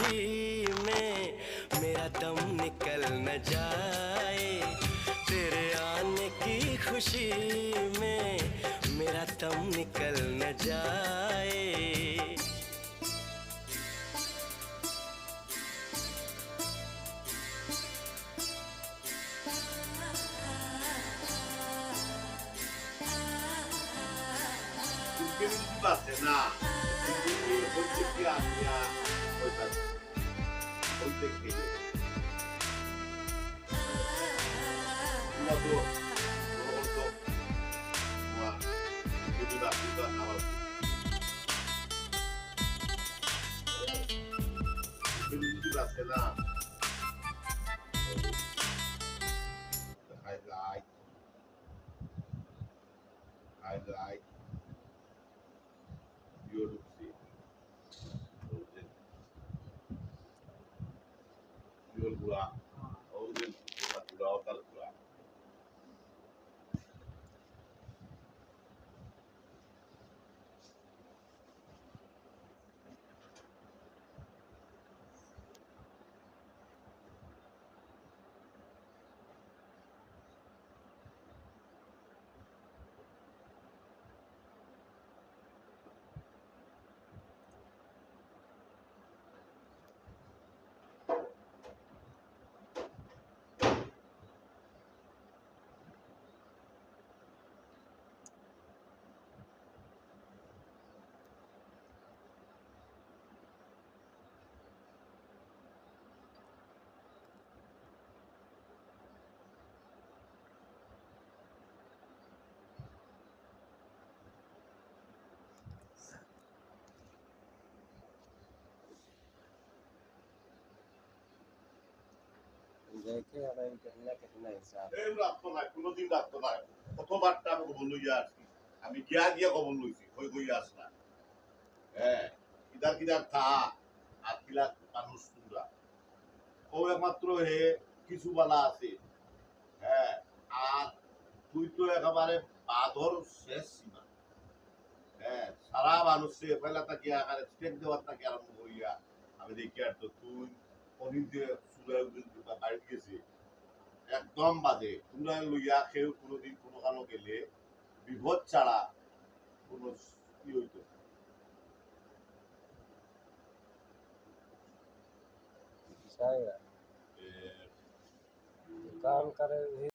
खुशी में मेरा दम निकल न जाए, तेरे आने की खुशी में मेरा दम निकल न जाए। না হচ্ছে কি আসিয়া ওইটা বলতে কি তো যদি বাকি তো আমার যদি আছে না I like biology. Biologia. Ouden biologia. দেখে আর ইন্টারনেট কিনা হিসাব এই রাখতো না কোনোদিন রাখতো না কতবারটা আমি খবর লইয়া আসছি আমি গিয়া খবর লইছি কই আসলা হ্যাঁ কিদার থা আর কিলা মানুষ তোমরা ও একমাত্র হে কিছু বালা আছে হ্যাঁ আর তুই তো একেবারে বাদর শেষ সীমা হ্যাঁ সারা মানুষে ফেলা তাকে আকারে স্টেক দেওয়ার তাকে আরম্ভ করিয়া আমি দেখি আর তো তুই অনেক যে সুরায় বাড়ি গেছে একদম বাজে তোমরা লইয়া কেউ কোনোদিন কোনো কালো গেলে বিপদ ছাড়া কোনো কি হইতো বিষয় काम करे